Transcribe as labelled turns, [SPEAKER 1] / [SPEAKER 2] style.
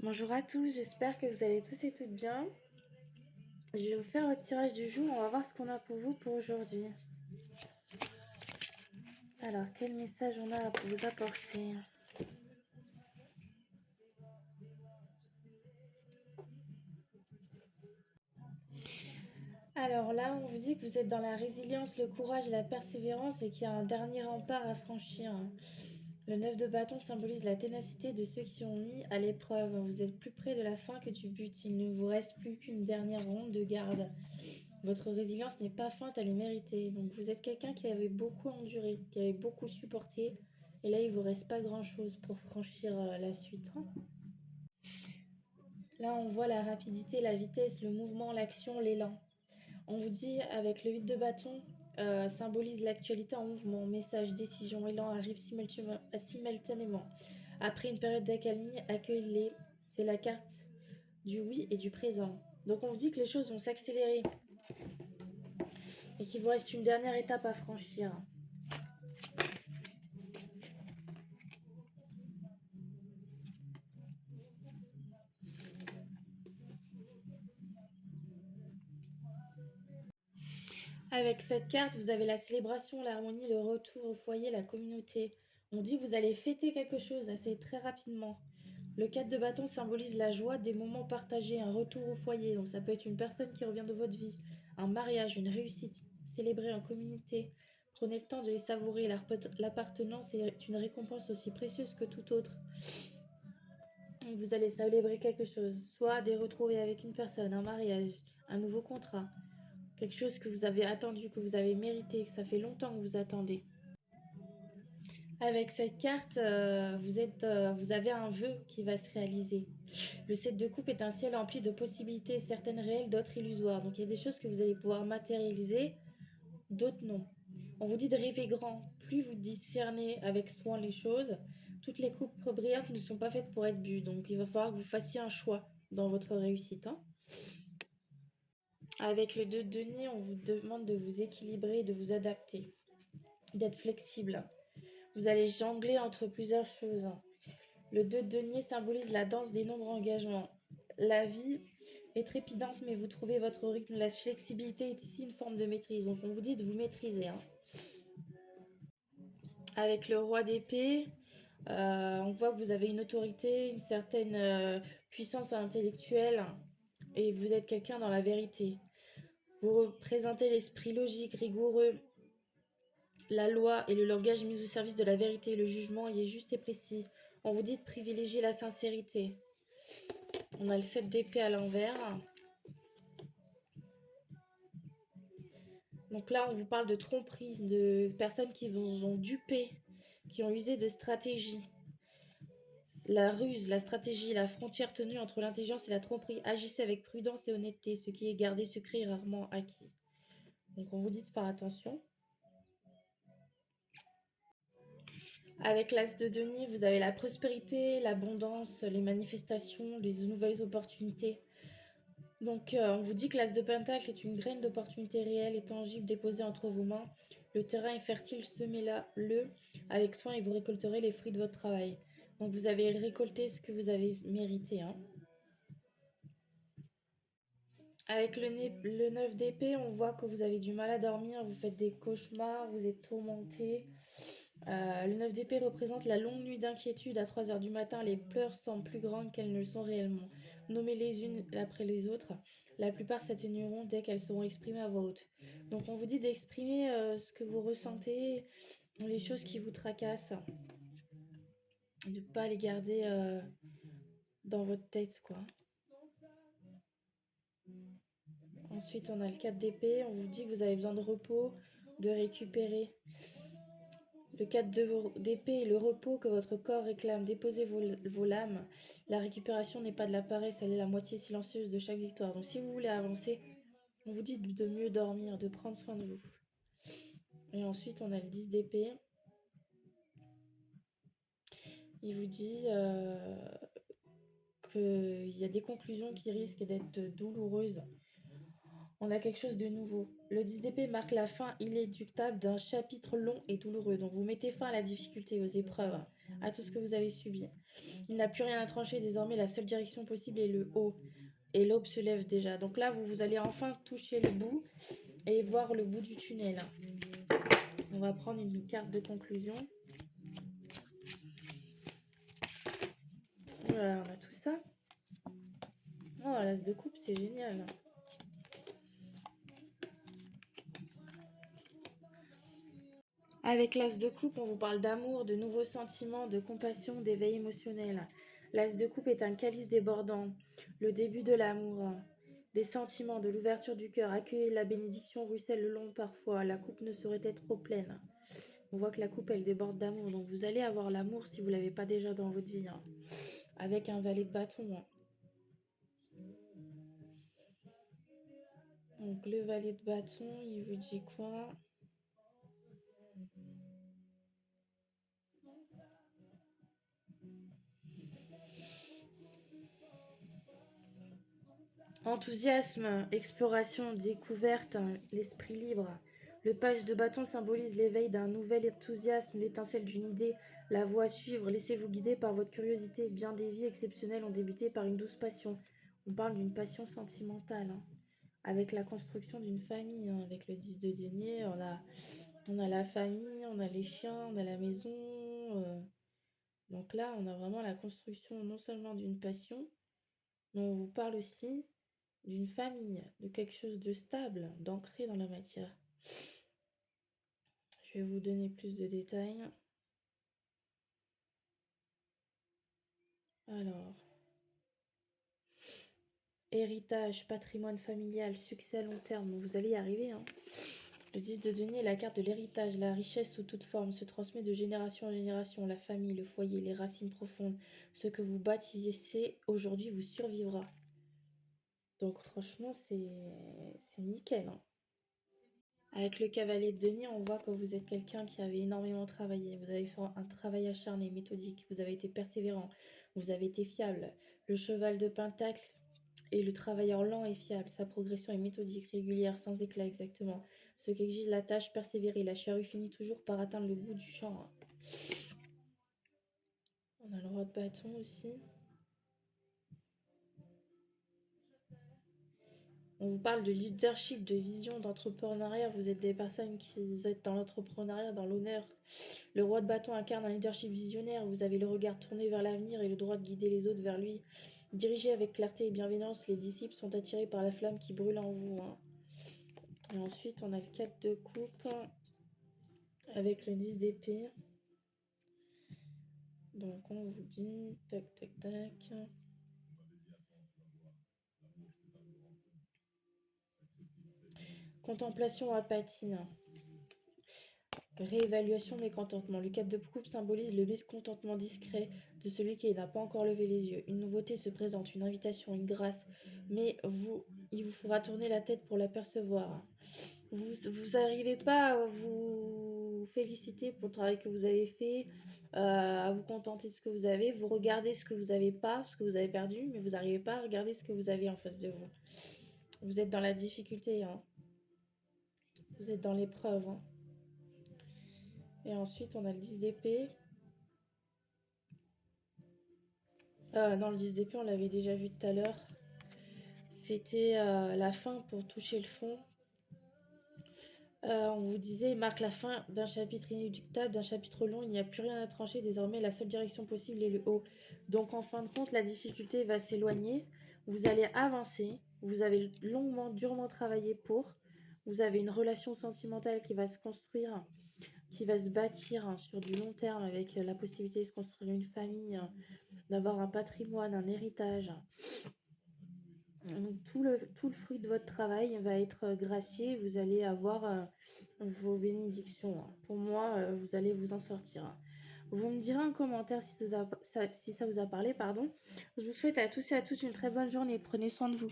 [SPEAKER 1] Bonjour à tous, j'espère que vous allez tous et toutes bien. Je vais vous faire votre tirage du jour, on va voir ce qu'on a pour vous pour aujourd'hui. Alors, quel message on a à vous apporter? Alors là, on vous dit que vous êtes dans la résilience, le courage et la persévérance et qu'il y a un dernier rempart à franchir. Le 9 de bâton symbolise la ténacité de ceux qui ont mis à l'épreuve. Vous êtes plus près de la fin que du but. Il ne vous reste plus qu'une dernière ronde de garde. Votre résilience n'est pas feinte, elle est méritée. Donc vous êtes quelqu'un qui avait beaucoup enduré, qui avait beaucoup supporté. Et là, il vous reste pas grand-chose pour franchir la suite. Là, on voit la rapidité, la vitesse, le mouvement, l'action, l'élan. On vous dit, avec le 8 de bâton, symbolise l'actualité en mouvement. Message, décision, élan arrivent simultanément. Après une période d'accalmie, accueille-les. C'est la carte du oui et du présent. Donc on vous dit que les choses vont s'accélérer et qu'il vous reste une dernière étape à franchir. Avec cette carte, vous avez la célébration, l'harmonie, le retour au foyer, la communauté. On dit que vous allez fêter quelque chose assez très rapidement. Le 4 de bâton symbolise la joie des moments partagés, un retour au foyer. Donc ça peut être une personne qui revient de votre vie, un mariage, une réussite célébrée en communauté. Prenez le temps de les savourer. L'appartenance est une récompense aussi précieuse que toute autre. Vous allez célébrer quelque chose, soit des retrouvailles avec une personne, un mariage, un nouveau contrat. Quelque chose que vous avez attendu, que vous avez mérité, que ça fait longtemps que vous attendez. Avec cette carte, vous avez un vœu qui va se réaliser. Le 7 de coupe est un ciel empli de possibilités, certaines réelles, d'autres illusoires. Donc il y a des choses que vous allez pouvoir matérialiser, d'autres non. On vous dit de rêver grand. Plus vous discernez avec soin les choses, toutes les coupes brillantes ne sont pas faites pour être bues. Donc il va falloir que vous fassiez un choix dans votre réussite. Avec le 2 de denier, on vous demande de vous équilibrer, de vous adapter, d'être flexible. Vous allez jongler entre plusieurs choses. Le 2 de denier symbolise la danse des nombres engagements. La vie est trépidante, mais vous trouvez votre rythme. La flexibilité est ici une forme de maîtrise. Donc on vous dit de vous maîtriser. Avec le roi d'épée, on voit que vous avez une autorité, une certaine puissance intellectuelle et vous êtes quelqu'un dans la vérité. Vous représentez l'esprit logique, rigoureux. La loi et le langage mis au service de la vérité, le jugement y est juste et précis. On vous dit de privilégier la sincérité. On a le 7 d'épée à l'envers. Donc là, on vous parle de tromperie, de personnes qui vous ont dupé, qui ont usé de stratégie. La ruse, la stratégie, la frontière tenue entre l'intelligence et la tromperie. Agissez avec prudence et honnêteté. Ce qui est gardé secret est rarement acquis. Donc on vous dit de faire attention. Avec l'as de denier, vous avez la prospérité, l'abondance, les manifestations, les nouvelles opportunités. Donc on vous dit que l'as de pentacle est une graine d'opportunité réelle et tangible déposée entre vos mains. Le terrain est fertile, semez-le avec soin et vous récolterez les fruits de votre travail. Donc vous avez récolté ce que vous avez mérité. Avec le 9 d'épée, on voit que vous avez du mal à dormir, vous faites des cauchemars, vous êtes tourmenté. Le 9 d'épée représente la longue nuit d'inquiétude. À 3 heures du matin, les pleurs semblent plus grandes qu'elles ne le sont réellement. Nommées les unes après les autres, la plupart s'atténueront dès qu'elles seront exprimées à voix haute. Donc on vous dit d'exprimer ce que vous ressentez, les choses qui vous tracassent, de ne pas les garder dans votre tête, quoi. Ensuite, on a le 4 d'épée. On vous dit que vous avez besoin de repos, de récupérer. Le 4 d'épée est le repos que votre corps réclame. Déposez vos lames. La récupération n'est pas de la paresse, elle est la moitié silencieuse de chaque victoire. Donc si vous voulez avancer, on vous dit de mieux dormir, de prendre soin de vous. Et ensuite, on a le 10 d'épée. Il vous dit qu'il y a des conclusions qui risquent d'être douloureuses. On a quelque chose de nouveau. Le 10 d'épée marque la fin inéluctable d'un chapitre long et douloureux. Donc vous mettez fin à la difficulté, aux épreuves. à tout ce que vous avez subi. Il n'a plus rien à trancher, désormais la seule direction possible est le haut. Et l'aube se lève déjà. Donc là, vous allez enfin toucher le bout et voir le bout du tunnel. On va prendre une carte de conclusion. Voilà, on a tout ça. Oh, l'as de coupe, c'est génial. Avec l'as de coupe, on vous parle d'amour, de nouveaux sentiments, de compassion, d'éveil émotionnel. L'as de coupe est un calice débordant, le début de l'amour, des sentiments, de l'ouverture du cœur. Accueillez la bénédiction ruisselle le long parfois. La coupe ne saurait être trop pleine. On voit que la coupe, elle déborde d'amour. Donc vous allez avoir l'amour si vous ne l'avez pas déjà dans votre vie. Avec un valet de bâton. Donc le valet de bâton, il vous dit quoi? Enthousiasme, exploration, découverte, l'esprit libre. Le page de bâton symbolise l'éveil d'un nouvel enthousiasme, l'étincelle d'une idée, la voie à suivre. Laissez-vous guider par votre curiosité. Bien des vies exceptionnelles ont débuté par une douce passion. On parle d'une passion sentimentale, avec la construction d'une famille. Avec le 10 de denier, on a la famille, on a les chiens, on a la maison. Donc là, on a vraiment la construction non seulement d'une passion, mais on vous parle aussi d'une famille, de quelque chose de stable, d'ancré dans la matière. Je vais vous donner plus de détails. Alors, héritage, patrimoine familial, succès à long terme, vous allez y arriver. Le 10 de denier est la carte de l'héritage, la richesse sous toute forme se transmet de génération en génération, la famille, le foyer, les racines profondes. Ce que vous bâtissez aujourd'hui vous survivra. Donc franchement, c'est nickel. Avec le cavalier de denier, on voit que vous êtes quelqu'un qui avait énormément travaillé. Vous avez fait un travail acharné, méthodique. Vous avez été persévérant. Vous avez été fiable. Le cheval de pentacle est le travailleur lent et fiable. Sa progression est méthodique, régulière, sans éclat exactement. Ce qu'exige la tâche, persévérer. La charrue finit toujours par atteindre le bout du champ. On a le roi de bâton aussi. On vous parle de leadership, de vision, d'entrepreneuriat. Vous êtes des personnes qui êtes dans l'entrepreneuriat, dans l'honneur. Le roi de bâton incarne un leadership visionnaire. Vous avez le regard tourné vers l'avenir et le droit de guider les autres vers lui. Dirigé avec clarté et bienveillance, les disciples sont attirés par la flamme qui brûle en vous. Et ensuite, on a le 4 de coupe avec le 10 d'épée. Donc, on vous dit tac, tac, tac. Contemplation, apathie. Réévaluation, mécontentement. Le 4 de coupe symbolise le mécontentement discret de celui qui n'a pas encore levé les yeux. Une nouveauté se présente, une invitation, une grâce, mais il vous faudra tourner la tête pour l'apercevoir. Vous n'arrivez pas à vous féliciter pour le travail que vous avez fait, à vous contenter de ce que vous avez. Vous regardez ce que vous n'avez pas, ce que vous avez perdu, mais vous n'arrivez pas à regarder ce que vous avez en face de vous. Vous êtes dans la difficulté, vous êtes dans l'épreuve. Et ensuite, on a le 10 d'épée. Non, le 10 d'épée, on l'avait déjà vu tout à l'heure. C'était la fin pour toucher le fond. On vous disait, il marque la fin d'un chapitre inéluctable, d'un chapitre long. Il n'y a plus rien à trancher. Désormais, la seule direction possible est le haut. Donc, en fin de compte, la difficulté va s'éloigner. Vous allez avancer. Vous avez longuement, durement travaillé pour. Vous avez une relation sentimentale qui va se construire, qui va se bâtir sur du long terme avec la possibilité de se construire une famille, d'avoir un patrimoine, un héritage. Donc, tout le fruit de votre travail va être gracié. Vous allez avoir vos bénédictions. Pour moi, vous allez vous en sortir. Vous me direz en commentaire si ça vous a parlé, pardon. Je vous souhaite à tous et à toutes une très bonne journée. Prenez soin de vous.